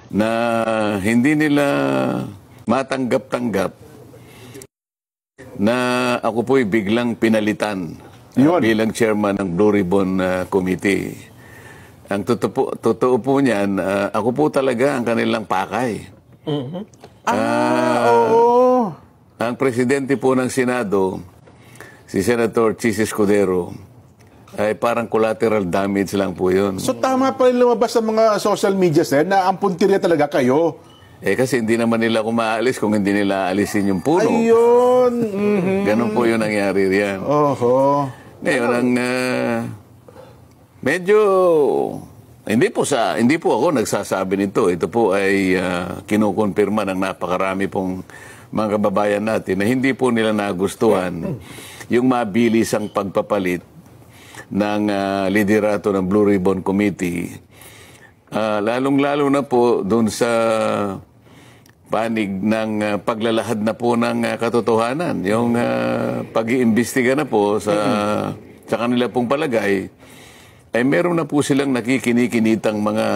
na hindi nila matanggap-tanggap na ako po'y biglang pinalitan bilang chairman ng Blue Ribbon Committee. Ang totoo po niyan, ako po talaga ang kanilang pakay. Oo. Ang presidente po ng Senado, si Senator Chis Escudero, ay parang collateral damage lang po yun. So tama pa rin lumabas sa mga social media na ang puntirya talaga kayo. Kasi hindi naman nila kung maaalis kung hindi nila alisin yung puno. Ayun. Ganun po yung nangyari riyan. Oho. Ngayon, ang medyo hindi po ako nagsasabi nito. Ito po ay kinukumpirma ng napakarami pong mga kababayan natin na hindi po nila nagustuhan yung mabilis ang pagpapalit ng liderato ng Blue Ribbon Committee. Lalong-lalo na po doon sa panig ng paglalahad na po ng katotohanan. Yung pag-iimbestiga na po sa kanila pong palagay, ay meron na po silang nakikinikinitang mga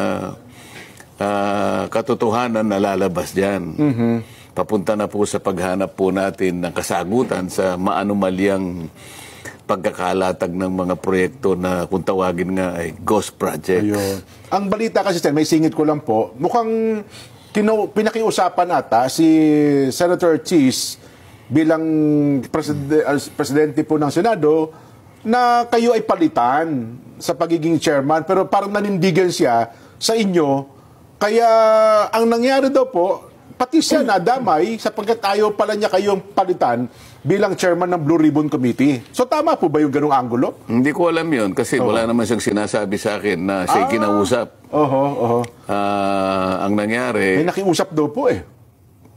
katotohanan na lalabas dyan. Papunta na po sa paghanap po natin ng kasagutan sa maanumalyang pagkakalatag ng mga proyekto na kung tawagin nga ay ghost projects. Ayun. Ang balita kasi, may singit ko lang po, mukhang pinakiusapan ata si Senator Chis bilang presidente po ng Senado na kayo ay palitan sa pagiging chairman, pero parang nanindigan siya sa inyo. Kaya ang nangyari daw po, pati siya nadamay sapagkat ayaw pala niya kayong palitan bilang chairman ng Blue Ribbon Committee. So tama po ba yung ganung anggulo? Hindi ko alam yun kasi wala naman siyang sinasabi sa akin na siya kinausap. Ang nangyari, may nakiusap daw po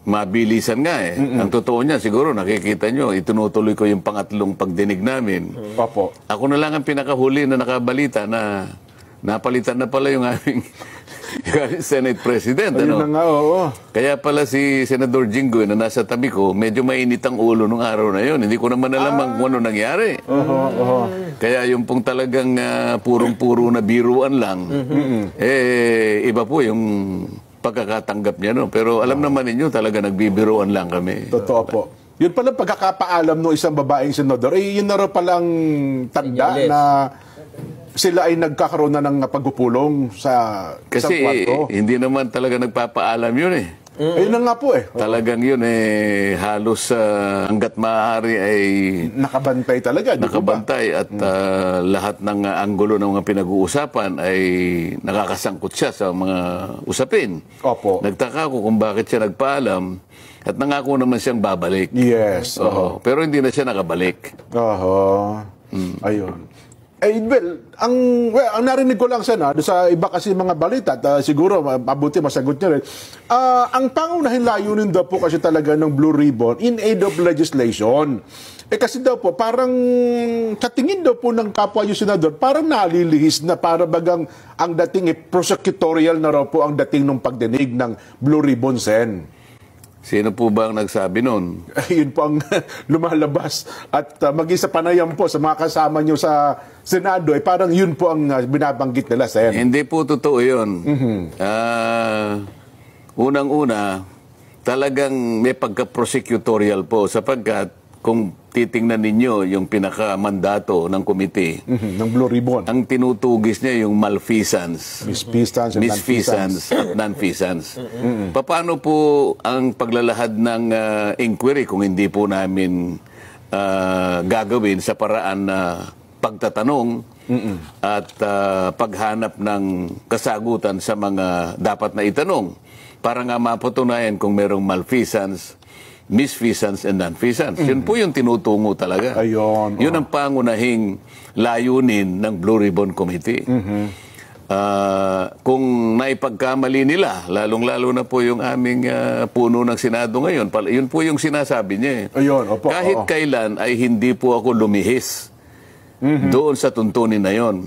mabilisan nga Ang totoo niya, siguro nakikita nyo, itinutuloy ko yung pangatlong pagdinig namin. Opo. Ako na lang ang pinakahuli na nakabalita na napalitan na pala yung aming Senate President. Ayun na nga, oo. Kaya pala si Senador Jinggoy na nasa tabi ko, medyo mainit ang ulo nung araw na yun. Hindi ko naman alam kung ano nangyari. Kaya yung pong talagang purong-puro na biruan lang, iba po yung pagkakatanggap niya. No? Pero alam naman ninyo, talaga nagbibiruan lang kami. Totoo po. Yun pala pagkakapaalam ng isang babaeng senador, yun na rin palang tanda na sila ay nagkakaroon na ng pagpupulong sa isang kwarto. Kasi hindi naman talaga nagpapaalam yun Ayun na nga po Talagang yun halos hanggat maaari ay nakabantay talaga. Nakabantay at lahat ng anggulo ng mga pinag-uusapan ay nakakasangkot siya sa mga usapin. Opo. Nagtaka ko kung bakit siya nagpaalam at nangako naman siyang babalik. Yes. Pero hindi na siya nakabalik. Ayun. Ang narinig ko lang sana sa iba kasi mga balita at siguro mabuti masagot niyo rin. Ang pangunahing layunin daw po kasi talaga ng Blue Ribbon in aid of legislation. Kasi daw po parang sa tingin daw po ng kapwa yung senador parang nalilihis na para bagang ang dating prosecutorial na raw po ang dating ng pagdinig ng Blue Ribbon Sen. Sino po ba ang nagsabi nun? Yun po ang lumalabas. At maging sa panayam po sa mga kasama nyo sa Senado, parang yun po ang binabanggit nila, Sen. Hindi po totoo yun. Unang-una, talagang may pagka-prosecutorial po sapagkat kung titingnan ninyo yung pinaka-mandato ng komite, ng Blue Ribbon, ang tinutugis niya yung malfeasance, misfeasance at non-feasance. Paano po ang paglalahad ng inquiry kung hindi po namin gagawin sa paraan na pagtatanong at paghanap ng kasagutan sa mga dapat na itanong para nga mapatunayan kung merong malfeasance, misfeasance and non-feasance. Yun po yung tinutungo talaga. Ayun. Yun ang pangunahing layunin ng Blue Ribbon Committee. Kung naipagkamali nila, lalong-lalo na po yung aming puno ng Senado ngayon, yun po yung sinasabi niya. Ayun, opo, kahit kailan ay hindi po ako lumihis doon sa tuntunin na yun.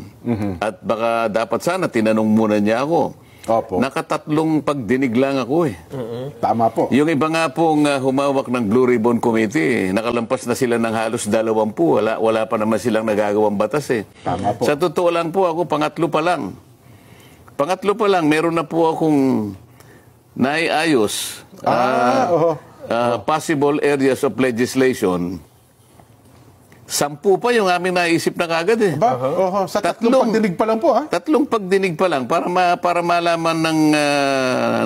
At baka dapat sana tinanong muna niya ako. Opo. Nakatatlong pagdinig lang ako Tama po. Yung iba nga pong humawak ng Blue Ribbon Committee, nakalampas na sila ng halos 20. Wala pa naman silang nagagawang batas Tama po. Sa totoo lang po, ako pangatlo pa lang. Meron na po akong naiayos possible areas of legislation, 10 pa yung aming naisip na kagad eh. Ba? Sa tatlong pagdinig pa lang po, ha? Tatlong pagdinig pa lang para malaman ng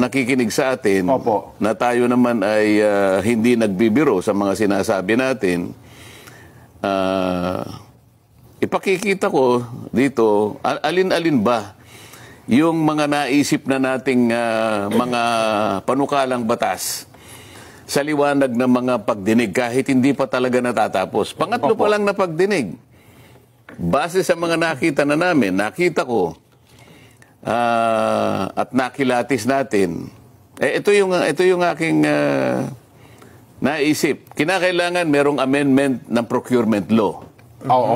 nakikinig sa atin Opo. na tayo naman ay hindi nagbibiro sa mga sinasabi natin. Ipakikita ko dito, alin-alin ba yung mga naisip na nating mga panukalang batas sa liwanag ng mga pagdinig kahit hindi pa talaga natatapos. Pangatlo pa lang na pagdinig. Base sa mga nakita na namin, nakita ko at nakilatis natin. Ito yung aking naisip. Kinakailangan merong amendment ng procurement law.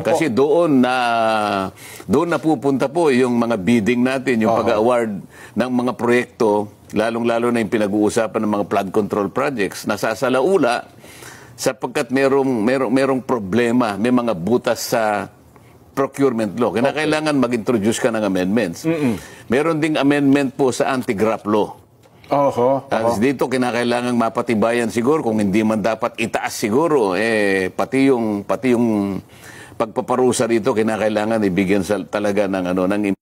Kasi doon na pupunta po yung mga bidding natin, yung pag-award ng mga proyekto, lalong-lalo na yung pinag-uusapan ng mga flood control projects, nasasalaula sapagkat merong problema, may mga butas sa procurement law. Kailangan mag-introduce ka ng amendments. Meron ding amendment po sa anti-graft law. Dito kinakailangan mapatibayan siguro kung hindi man dapat itaas siguro pati yung pagpaparusa dito kinakailangan ibigyan talaga ng ng